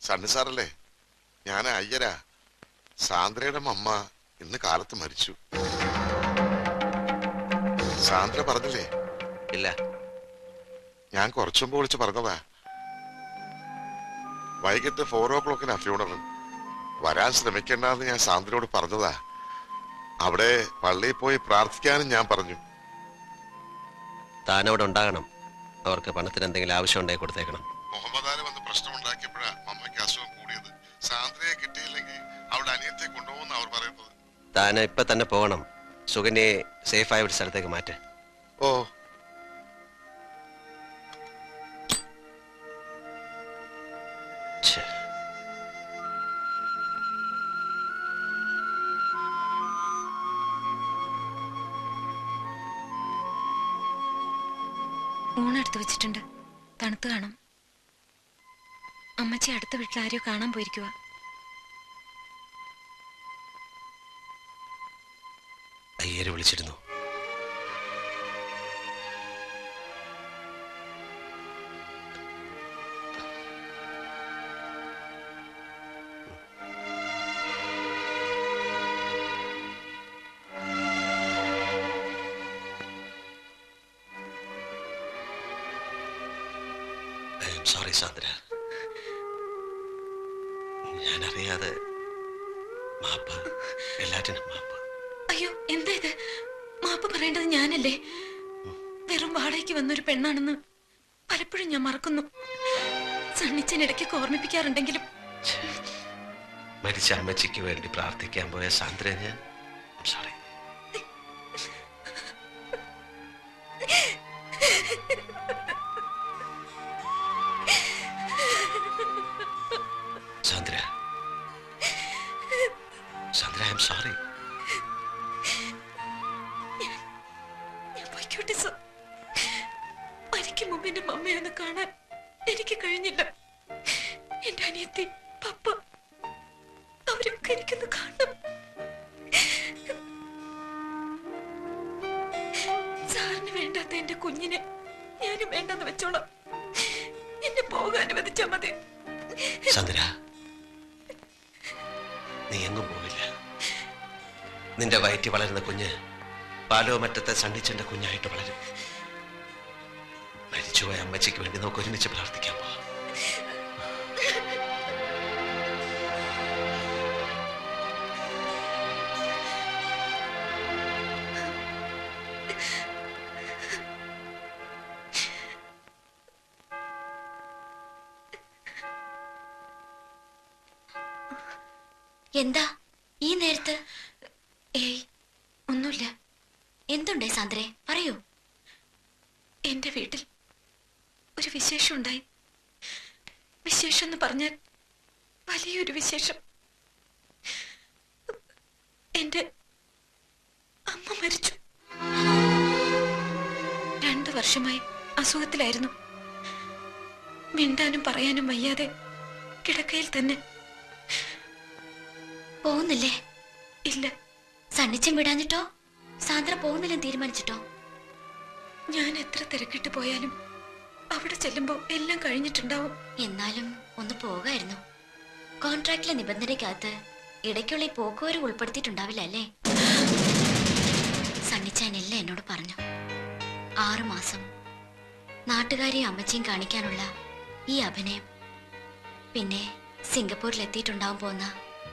സണ്ണി സാറല്ലേ? ഞാൻ അയ്യരാ. സാന്ദ്രയുടെ അമ്മ ഇന്ന് കാലത്ത് മരിച്ചു. സാന്ദ്ര പറഞ്ഞില്ലേ? ഇല്ല. ഞാൻ കുറച്ചു മുമ്പ് വിളിച്ച് പറഞ്ഞതാ. വൈകിട്ട് 4 o'clock ഫ്യൂണറൽ. വരാൻ ശ്രമിക്കേണ്ടെന്ന് ഞാൻ സാന്ദ്രയോട് പറഞ്ഞതാ. അവിടെ പള്ളിയിൽ പോയി പ്രാർത്ഥിക്കാനും ഞാൻ പറഞ്ഞു. താനവിടെ ഉണ്ടാകണം. അവർക്ക് പണത്തിന് എന്തെങ്കിലും ആവശ്യം ഉണ്ടെങ്കിൽ കൊടുത്തേക്കണം. മുഹമ്മദാല് വന്ന് പ്രശ്നം ഉണ്ടാക്കിയപ്പോഴാ അമ്മയ്ക്ക് അസുഖം കൂടിയത്. സാന്ദ്രയെ കിട്ടിയില്ലെങ്കിൽ അവിടെ അനിയത്തെ കൊണ്ടുപോകുന്ന അവർ പറയുന്നത്. താൻ ഇപ്പൊ തന്നെ പോകണം. സുകന്യെ സേഫായ ഒരു സ്ഥലത്തേക്ക് മാറ്റ്. ഓ, ഊണെടുത്ത് വെച്ചിട്ടുണ്ട്. തണുത്ത് കാണും. അമ്മച്ചി അടുത്ത വീട്ടിൽ ആരെയോ കാണാൻ പോയിരിക്കുക. അയ്യര് വിളിച്ചിരുന്നു. സോറി സാന്ദ്ര, ഞാനറിയാതെ. മാപ്പ്, എല്ലാറ്റിനും മാപ്പ്. അയ്യോ, എന്താ ഇത്? മാപ്പ് പറയേണ്ടത് ഞാനല്ലേ? വെറും വാടകയ്ക്ക് വന്നൊരു പെണ്ണാണെന്ന് പലപ്പോഴും ഞാൻ മറക്കുന്നു. സണ്ണിച്ചൻ ഇടയ്ക്കൊക്കെ ഓർമ്മിപ്പിക്കാറുണ്ടെങ്കിലും. മരിച്ച അമ്മച്ചിക്ക് വേണ്ടി പ്രാർത്ഥിക്കാൻ പോയ സാന്ദ്ര ഞാൻ. Sorry. Sandra, Sandra, I am sorry. ഞാൻ പോയിക്കോട്ടെ സർ. മരിക്കും മുമ്പ് എന്റെ മമ്മയൊന്ന് കാണാൻ എനിക്ക് കഴിഞ്ഞില്ല. എന്റെ അനിയത്തി, പപ്പ, അവരൊക്കെ എനിക്കൊന്ന് കാണണം. സാറിന് വേണ്ടാത്ത എന്റെ കുഞ്ഞിനെ ഞാനും വേണ്ടെന്ന് വെച്ചോളാം. എന്നെ പോകാൻ അനുവദിച്ചാ മതി. സാന്ദ്ര, നീ എങ്ങും പോവില്ല. നിന്റെ വയറ്റി വളരുന്ന കുഞ്ഞ് പാലോ മറ്റത്തെ സണ്ണിച്ചന്റെ കുഞ്ഞായിട്ട് വളരും. മരിച്ചുപോയ അമ്മച്ചിക്ക് വേണ്ടി നമുക്ക് ഒരുമിച്ച് പ്രാർത്ഥിക്കാൻ പോവാം. എന്താ ഈ നേരത്ത്? ഏയ്, ഒന്നുമില്ല. എന്തുണ്ടേ സാന്ദ്രേ, പറയൂ. എന്റെ വീട്ടിൽ ഒരു വിശേഷം ഉണ്ടായി. വിശേഷം എന്ന് പറഞ്ഞാൽ വലിയൊരു വിശേഷം. എന്റെ അമ്മ മരിച്ചു. 2 വർഷമായി അസുഖത്തിലായിരുന്നു. മിണ്ടാനും പറയാനും വയ്യാതെ കിടക്കയിൽ തന്നെ. പോകുന്നില്ലേ? ഇല്ല. സണ്ണിച്ചൻ വിടാഞ്ഞിട്ടോ? സാന്ദ്ര പോകുന്നില്ലെന്ന് തീരുമാനിച്ചിട്ടോ? ഞാൻ എത്ര തിരക്കിട്ട് പോയാലും അവിടെ ചെല്ലുമ്പോ എല്ലാം കഴിഞ്ഞിട്ടുണ്ടാവും. എന്നാലും ഒന്ന് പോകായിരുന്നു. കോൺട്രാക്റ്റിലെ നിബന്ധനയ്ക്കകത്ത് ഇടയ്ക്കുള്ള ഈ പോക്കുവരവ് ഉൾപ്പെടുത്തിയിട്ടുണ്ടാവില്ല അല്ലേ? സണ്ണിച്ചാൻ എല്ലാം എന്നോട് പറഞ്ഞു. 6 മാസം നാട്ടുകാരെയും അമ്മച്ചിയും കാണിക്കാനുള്ള ഈ അഭിനയം, പിന്നെ സിംഗപ്പൂരിൽ എത്തിയിട്ടുണ്ടാവാൻ പോകുന്ന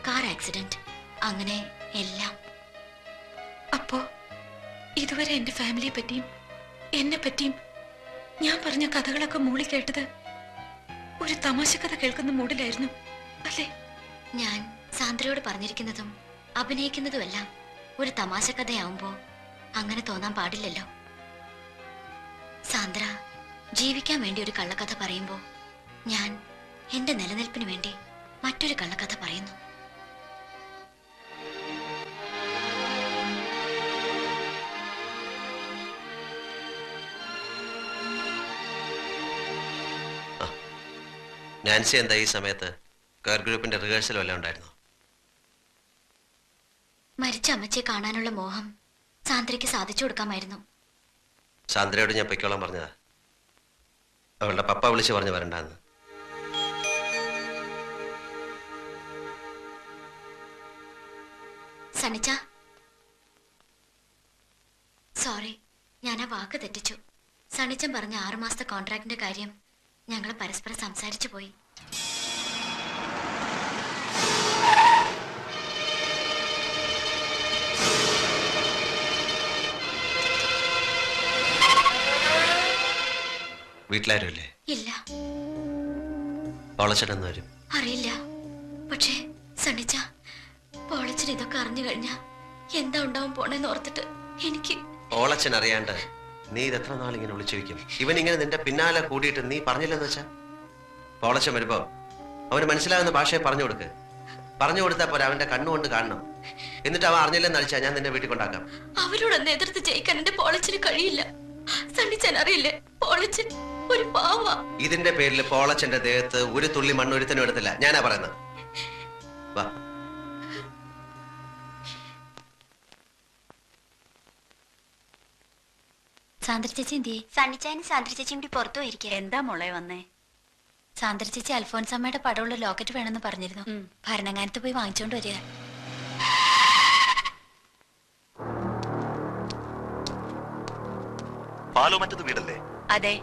കാർ ആക്സിഡന്റ്, അങ്ങനെ എല്ലാം. അപ്പോ ഇതുവരെ എന്റെ ഫാമിലിയെ പറ്റിയും എന്നെ പറ്റിയും ഞാൻ പറഞ്ഞ കഥകളൊക്കെ മൂളി കേട്ടത് ഒരു തമാശ കഥ കേൾക്കുന്ന മൂഡിലായിരുന്നു അല്ലേ? ഞാൻ സാന്ദ്രയോട് പറഞ്ഞിരിക്കുന്നതും അഭിനയിക്കുന്നതുമെല്ലാം ഒരു തമാശ കഥയാവുമ്പോ അങ്ങനെ തോന്നാൻ പാടില്ലല്ലോ. സാന്ദ്ര ജീവിക്കാൻ വേണ്ടി ഒരു കള്ളക്കഥ പറയുമ്പോ ഞാൻ എന്റെ നിലനിൽപ്പിന് വേണ്ടി മറ്റൊരു കള്ളക്കഥ പറയുന്നു. നാൻസി എന്താ ഈ സമയത്ത്? കെയർ ഗ്രൂപ്പിന്റെ റിഹേഴ്സൽ വല്ലതും ഉണ്ടായിരുന്നു? മരിച്ച അമ്മച്ചിയെ കാണാനുള്ള മോഹം സാന്ദ്രയ്ക്ക് സാധിച്ചു കൊടുക്കാമായിരുന്നു. സാന്ദ്രയോട് ഞാൻ പൊയ്ക്കോളാൻ പറഞ്ഞതാ. അവളുടെ പപ്പ വിളിച്ച് പറഞ്ഞു വരണ്ടാന്ന്. സണ്ണിച്ച, സോറി, ഞാൻ ആ വാക്ക് തെറ്റിച്ചു. സണ്ണിച്ചൻ പറഞ്ഞ 6 മാസത്തെ കോൺട്രാക്ടിന്റെ കാര്യം ഞങ്ങൾ പരസ്പരം സംസാരിച്ചു പോയി. വീട്ടിലാരുമില്ലേ? ഇല്ല. പോളച്ചനെന്ന് വരും? അറിയില്ല. പക്ഷേ സണ്ണിച്ച, പോളച്ചൻ ഇതൊക്കെ അറിഞ്ഞു കഴിഞ്ഞാ എന്താ ഉണ്ടാവും പോണെന്ന് ഓർത്തിട്ട് എനിക്ക്. പോളച്ചൻ അറിയാണ്ട് നീ ഇത് എത്ര നാളിങ്ങനെ വിളിച്ചു വയ്ക്കും? ഇവൻ ഇങ്ങനെ നിന്റെ പിന്നാലെ കൂടിയിട്ട് നീ പറഞ്ഞില്ലെന്ന് വെച്ചാ? പോളച്ചൻ വരുമ്പോ അവന് മനസ്സിലാകുന്ന ഭാഷയെ പറഞ്ഞു കൊടുക്ക്. പറഞ്ഞു കൊടുത്താൽ പോരാ, അവന്റെ കണ്ണുകൊണ്ട് കാണണം. എന്നിട്ട് അവൻ അറിഞ്ഞില്ലെന്ന് അടിച്ചാ ഞാൻ നിന്നെ വീട്ടിൽ കൊണ്ടാക്കാം. അവരോടൊന്ന് എതിർത്ത് ജയിക്കാൻ എന്റെ പോളച്ചന് കഴിയില്ല. സണ്ണിച്ചൻ അറിയില്ലേ, പോളച്ചൻ ഒരു പാവ. ഇതിന്റെ പേരിൽ പോളച്ചന്റെ ദേഹത്ത് ഒരു തുള്ളി മണ്ണൊരുത്തനും എടുത്തില്ല. ഞാനാ പറയുന്നത്. വാ. സാന്ദ്ര ചേച്ചി എന്തിയെ? സണ്ണിച്ചാനും സാന്ദ്ര ചേച്ചിയും കൂടി പുറത്തു പോയിരിക്കുക. എന്താ മോളെ വന്നേ? സാന്ദ്ര ചേച്ചി അൽഫോൻസമ്മയുടെ പടമുള്ള ലോക്കറ്റ് വേണമെന്ന് പറഞ്ഞിരുന്നു. ഭരണങ്ങാനത്ത് പോയി വാങ്ങിച്ചോണ്ട് വരിക. പാലോ മറ്റത് വീടല്ലേ? അതെ.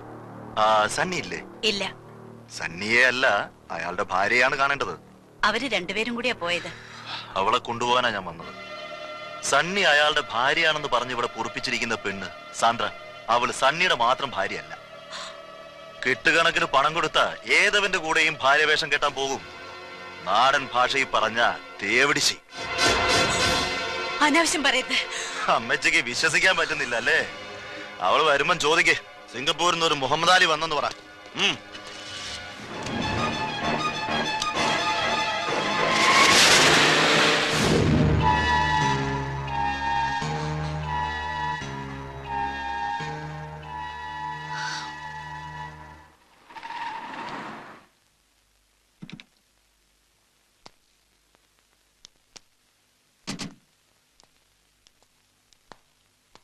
സണ്ണി ഇല്ലേ? ഇല്ല. സണ്ണിയെ അല്ല, അയാളുടെ ഭാര്യയാണ് കാണേണ്ടത്. അവര് രണ്ടുപേരും കൂടിയാ പോയത്. അവളെ കൊണ്ടുപോകാനാ ഞാൻ വന്നത്. സണ്ണി അയാളുടെ ഭാര്യയാണെന്ന് പറഞ്ഞ് ഇവിടെ പൊറുപ്പിച്ചിരിക്കുന്ന പെണ്ണ് സാന്ദ്ര, അവള് സണ്ണിയുടെ മാത്രം ഭാര്യയല്ല. കെട്ടുകണക്കിന് പണം കൊടുത്ത ഏതവന്റെ കൂടെയും ഭാര്യവേഷം കെട്ടാൻ പോകും. നാടൻ ഭാഷയിൽ പറഞ്ഞ തേവിടിശി. അനാവശ്യം പറയരുത്. അമ്മച്ചയ്ക്ക് വിശ്വസിക്കാൻ പറ്റുന്നില്ല അല്ലേ? അവൾ വരുമ്പം ചോദിക്കേ, സിംഗപ്പൂരിൽ നിന്ന് ഒരു മുഹമ്മദ് അലി വന്നെന്ന് പറ.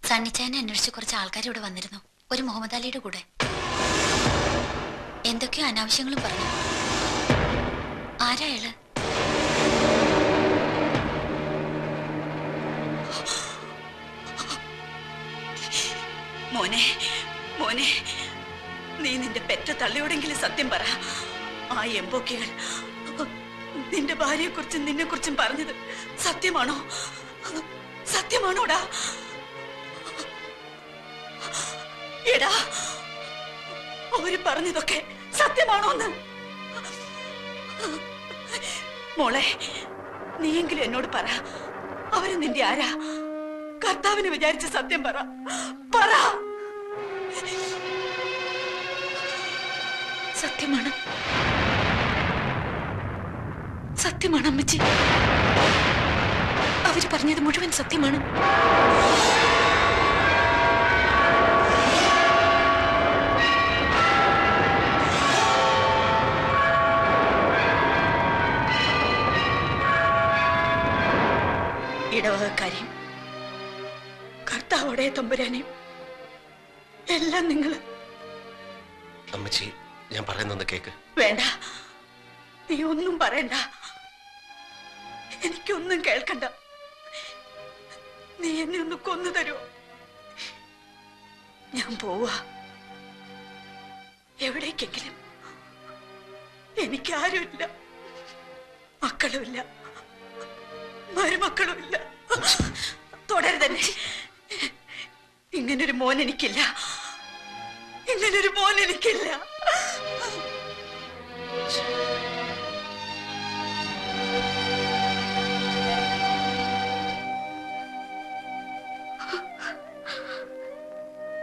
സണ്ണിച്ചായനെ അന്വേഷിച്ച് കുറച്ച് ആൾക്കാർ ഇവിടെ വന്നിരുന്നു. ഒരു മുഹമ്മദ് അലിയുടെ കൂടെ. എന്തൊക്കെയോ അനാവശ്യങ്ങളും പറഞ്ഞു. ആരാ അയാള്? മോനെ, മോനെ, നീ നിന്റെ പെറ്റ തള്ളിയോടെങ്കിലും സത്യം പറ. ആ എംബോക്കികൾ നിന്റെ ഭാര്യയെ കുറിച്ചും നിന്നെ കുറിച്ചും പറഞ്ഞത് സത്യമാണോ? സത്യമാണോടാ? എടാ, അവര് പറഞ്ഞതൊക്കെ സത്യമാണോന്ന്? മോളെ, നീയെങ്കിലും എന്നോട് പറ. അവര് നിന്റെ ആരാ? കർത്താവിനെ വിചാരിച്ച സത്യം പറ. പറ. സത്യമാണ്, സത്യമാണ് അമ്മച്ചി. അവര് പറഞ്ഞത് മുഴുവൻ സത്യമാണ്. ഇടവകക്കാരെയും കർത്താവോടെ തമ്പുരാനെയും എല്ലാം നിങ്ങള്. അമ്മച്ചി, ഞാൻ പറയുന്നൊന്ന് കേക്ക്. വേണ്ട, നീ ഒന്നും പറയണ്ട. എനിക്കൊന്നും കേൾക്കണ്ട. നീ എന്നെ ഒന്ന് കൊന്നു തരുമോ? ഞാൻ പോവാ എവിടേക്കെങ്കിലും. എനിക്കാരുമില്ല, മക്കളുമില്ല, മരുമക്കളുമില്ല. തുടരുതന്നെ. ഇങ്ങനൊരു മോൻ എനിക്കില്ല, ഇങ്ങനൊരു മോൻ എനിക്കില്ല.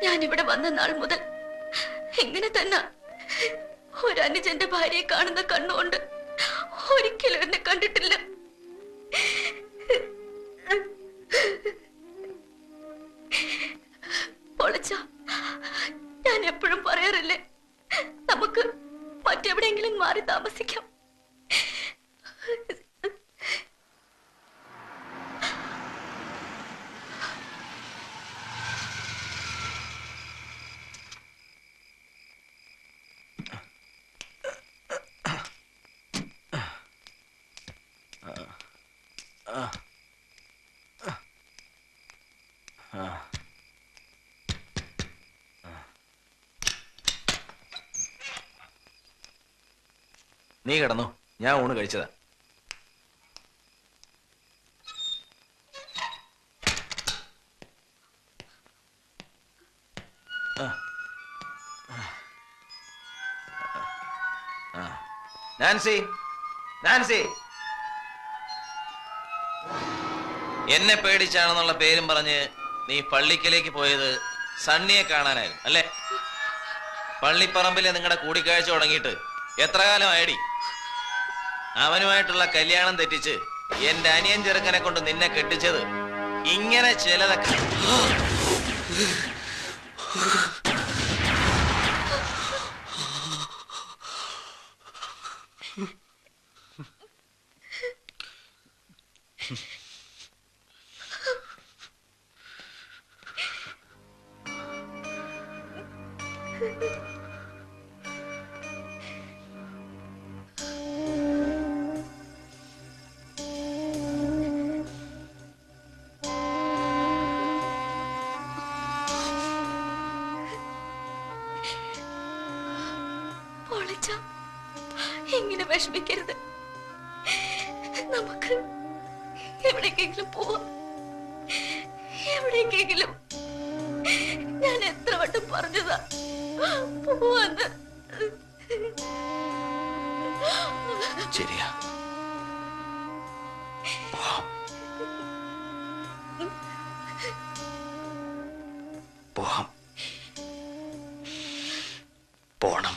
ഞാനിവിടെ വന്ന നാൾ മുതൽ ഇങ്ങനെ തന്നെ ഒരു അനുജന്റെ ഭാര്യയെ കാണുന്ന കണ്ണുകൊണ്ട് ഒരിക്കലും എന്നെ കണ്ടിട്ടില്ല. പൊളച്ച, ഞാൻ എപ്പോഴും പറയാറില്ലേ, നമുക്ക് മറ്റെവിടെയെങ്കിലും മാറി താമസിക്കാം. നീ കിടന്നു, ഞാൻ ഊണ് കഴിച്ചതാ. നാൻസി, നാൻസി, എന്നെ പേടിച്ചാണെന്നുള്ള പേരും പറഞ്ഞ് നീ പള്ളിക്കലേക്ക് പോയത് സണ്ണിയെ കാണാനായിരുന്നു അല്ലേ? പള്ളിപ്പറമ്പിലെ നിങ്ങളുടെ കൂടിക്കാഴ്ച തുടങ്ങിയിട്ട് എത്ര കാലമായടി? അവനുമായിട്ടുള്ള കല്യാണം തെറ്റിച്ച് എന്റെ അനിയൻ ചെറുക്കനെ കൊണ്ട് നിന്നെ കെട്ടിച്ചത് ഇങ്ങനെ ചിലതൊക്കെ. ഇങ്ങനെ വിഷമിക്കരുത്. നമുക്ക് എവിടേക്കെങ്കിലും പോവാം. എവിടേക്കെങ്കിലും. ഞാൻ എത്ര വട്ടം പറഞ്ഞതാ പോവാന്ന്. ശരിയാ, പോവാം, പോണം.